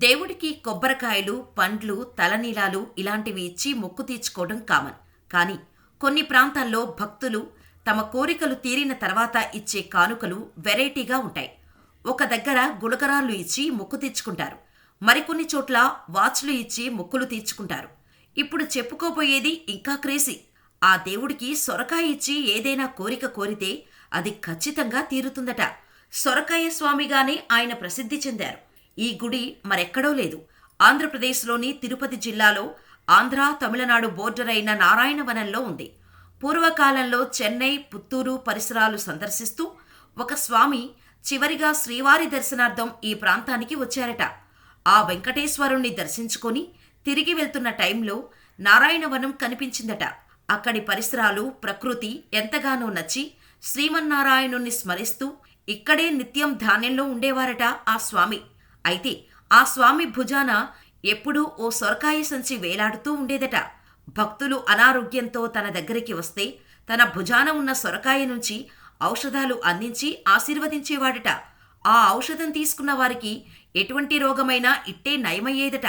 దేవుడికి కొబ్బరికాయలు, పండ్లు, తలనీలాలు ఇలాంటివి ఇచ్చి మొక్కు తీర్చుకోవడం కామన్. కానీ కొన్ని ప్రాంతాల్లో భక్తులు తమ కోరికలు తీరిన తర్వాత ఇచ్చే కానుకలు వెరైటీగా ఉంటాయి. ఒక దగ్గర గులకరాళ్ళు ఇచ్చి మొక్కు తీర్చుకుంటారు. మరికొన్ని చోట్ల వాచ్లు ఇచ్చి మొక్కులు తీర్చుకుంటారు. ఇప్పుడు చెప్పుకోబోయేది ఇంకా క్రేజీ. ఆ దేవుడికి సొరకాయ ఇచ్చి ఏదైనా కోరిక కోరితే అది ఖచ్చితంగా తీరుతుందట. సొరకాయ స్వామిగానే ఆయన ప్రసిద్ధి చెందారు. ఈ గుడి మరెక్కడో లేదు. ఆంధ్రప్రదేశ్లోని తిరుపతి జిల్లాలో ఆంధ్ర తమిళనాడు బోర్డర్ అయిన నారాయణవనంలో ఉంది. పూర్వకాలంలో చెన్నై, పుత్తూరు పరిసరాలు సందర్శిస్తూ ఒక స్వామి చివరిగా శ్రీవారి దర్శనార్థం ఈ ప్రాంతానికి వచ్చారట. ఆ వెంకటేశ్వరుణ్ణి దర్శించుకొని తిరిగి వెళ్తున్న టైంలో నారాయణవనం కనిపించిందట. అక్కడి పరిసరాలు, ప్రకృతి ఎంతగానో నచ్చి శ్రీమన్నారాయణుణ్ణి స్మరిస్తూ ఇక్కడే నిత్యం ధ్యానంలో ఉండేవారట ఆ స్వామి. అయితే ఆ స్వామి భుజాన ఎప్పుడూ ఓ సొరకాయ సంచి వేలాడుతూ ఉండేదట. భక్తులు అనారోగ్యంతో తన దగ్గరికి వస్తే తన భుజాన ఉన్న సొరకాయ నుంచి ఔషధాలు అందించి ఆశీర్వదించేవాడట. ఆ ఔషధం తీసుకున్న వారికి ఎటువంటి రోగమైనా ఇట్టే నయమయ్యేదట.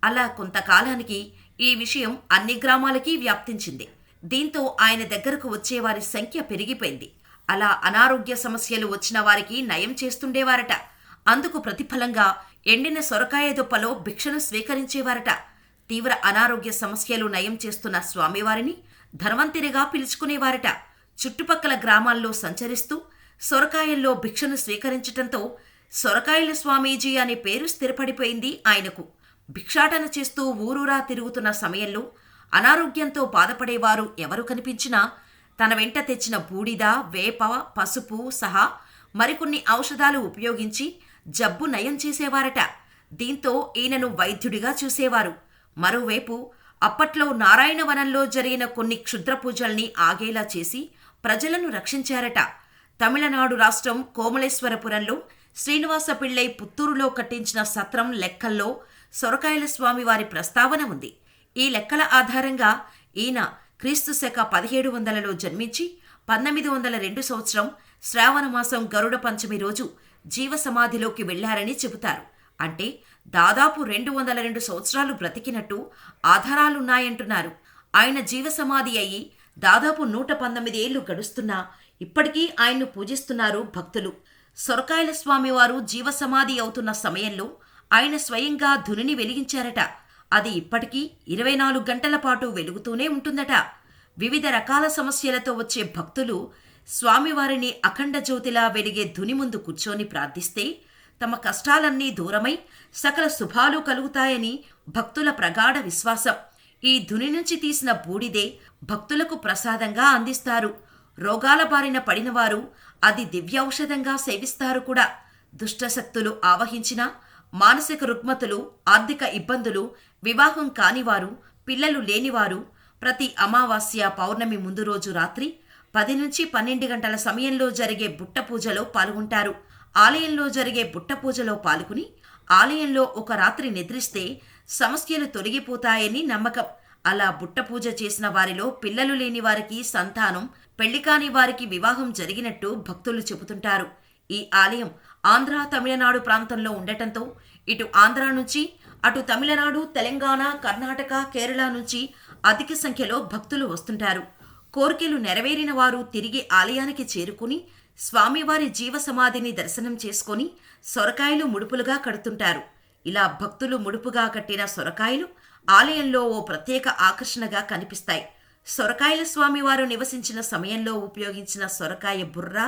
అలా కొంతకాలానికి ఈ విషయం అన్ని గ్రామాలకి వ్యాప్తించింది. దీంతో ఆయన దగ్గరకు వచ్చేవారి సంఖ్య పెరిగిపోయింది. అలా అనారోగ్య సమస్యలు వచ్చిన వారికి నయం చేస్తుండేవారట. అందుకు ప్రతిఫలంగా ఎండిన సొరకాయ దుప్పలో భిక్షను స్వీకరించేవారట. తీవ్ర అనారోగ్య సమస్యలు నయం చేస్తున్న స్వామివారిని ధన్వంతరిగా పిలుచుకునేవారట. చుట్టుపక్కల గ్రామాల్లో సంచరిస్తూ సొరకాయల్లో భిక్షను స్వీకరించటంతో సొరకాయల స్వామీజీ అనే పేరు స్థిరపడిపోయింది ఆయనకు. భిక్షాటన చేస్తూ ఊరూరా తిరుగుతున్న సమయంలో అనారోగ్యంతో బాధపడేవారు ఎవరు కనిపించినా తన వెంట తెచ్చిన బూడిద, వేప, పసుపు సహా మరికొన్ని ఔషధాలు ఉపయోగించి జబ్బు నయం చేసేవారట. దీంతో ఈయనను వైద్యుడిగా చూసేవారు. మరోవైపు అప్పట్లో నారాయణవనంలో జరిగిన కొన్ని క్షుద్ర పూజల్ని ఆగేలా చేసి ప్రజలను రక్షించారట. తమిళనాడు రాష్ట్రం కోమలేశ్వరపురంలో శ్రీనివాస పిళ్ళై పుత్తూరులో కట్టించిన సత్రం లెక్కల్లో సొరకాయల స్వామివారి ప్రస్తావన ఉంది. ఈ లెక్కల ఆధారంగా ఈయన క్రీస్తు శక 1700లో జన్మించి 1902 సంవత్సరం శ్రావణమాసం గరుడ పంచమి రోజు జీవసమాధిలోకి వెళ్లారని చెబుతారు. అంటే దాదాపు 202 సంవత్సరాలు బ్రతికినట్టు ఆధారాలున్నాయంటున్నారు. ఆయన జీవసమాధి అయి దాదాపు 119 ఏళ్లు గడుస్తున్నా ఇప్పటికీ ఆయన్ను పూజిస్తున్నారు భక్తులు. సొరకాయల స్వామివారు జీవసమాధి అవుతున్న సమయంలో ఆయన స్వయంగా ధునిని వెలిగించారట. అది ఇప్పటికీ 24 గంటల పాటు వెలుగుతూనే ఉంటుందట. వివిధ రకాల సమస్యలతో వచ్చే భక్తులు స్వామివారిని అఖండ జ్యోతిలా వెలిగే ధుని ముందు కూర్చొని ప్రార్థిస్తే తమ కష్టాలన్నీ దూరమై సకల శుభాలు కలుగుతాయని భక్తుల ప్రగాఢ విశ్వాసం. ఈ ధుని నుంచి తీసిన బూడిదే భక్తులకు ప్రసాదంగా అందిస్తారు. రోగాల బారిన పడినవారు అది దివ్యౌషధంగా సేవిస్తారు కూడా. దుష్టశక్తులు ఆవహించిన మానసిక రుగ్మతులు, ఆర్థిక ఇబ్బందులు, వివాహం కానివారు, పిల్లలు లేనివారు ప్రతి అమావాస్య, పౌర్ణమి ముందు రోజు రాత్రి 10 నుంచి 12 గంటల సమయంలో జరిగే బుట్ట పూజలో పాల్గొంటారు. ఆలయంలో జరిగే బుట్ట పూజలో పాల్గొని ఆలయంలో ఒక రాత్రి నిద్రిస్తే సమస్యలు తొలగిపోతాయని నమ్మకం. అలా బుట్ట పూజ చేసిన వారిలో పిల్లలు లేని వారికి సంతానం, పెళ్లి కాని వారికి వివాహం జరిగినట్టు భక్తులు చెబుతుంటారు. ఈ ఆలయం ఆంధ్ర, తమిళనాడు ప్రాంతంలో ఉండటంతో ఇటు ఆంధ్ర నుంచి అటు తమిళనాడు, తెలంగాణ, కర్ణాటక, కేరళ నుంచి అధిక సంఖ్యలో భక్తులు వస్తుంటారు. కోర్కెలు నెరవేరిన వారు తిరిగి ఆలయానికి చేరుకుని స్వామివారి జీవసమాధిని దర్శనం చేసుకొని సొరకాయలు ముడుపులుగా కడుతుంటారు. ఇలా భక్తులు ముడుపుగా కట్టిన సొరకాయలు ఆలయంలో ఓ ప్రత్యేక ఆకర్షణగా కనిపిస్తాయి. సొరకాయల స్వామివారు నివసించిన సమయంలో ఉపయోగించిన సొరకాయ బుర్ర,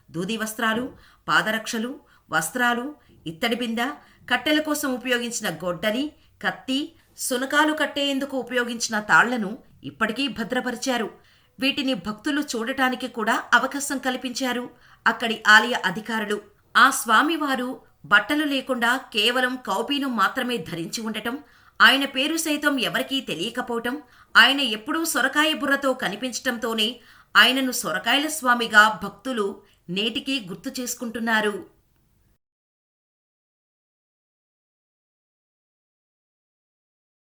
దూది వస్త్రాలు, పాదరక్షలు, వస్త్రాలు, ఇత్తడి బింద, కట్టెల కోసం ఉపయోగించిన గొడ్డలి, కత్తి, సునకాలు కట్టేందుకు ఉపయోగించిన తాళ్లను ఇప్పటికీ భద్రపరిచారు. వీటిని భక్తులు చూడటానికి కూడా అవకాశం కల్పించారు అక్కడి ఆలయ అధికారులు. ఆ స్వామివారు బట్టలు లేకుండా కేవలం కౌపీనం మాత్రమే ధరించి ఉండటం, ఆయన పేరు సైతం ఎవరికీ తెలియకపోవటం, ఆయన ఎప్పుడూ సొరకాయ బుర్రతో కనిపించటంతోనే ఆయనను సొరకాయల స్వామిగా భక్తులు నేటికీ గుర్తు చేసుకుంటున్నారు.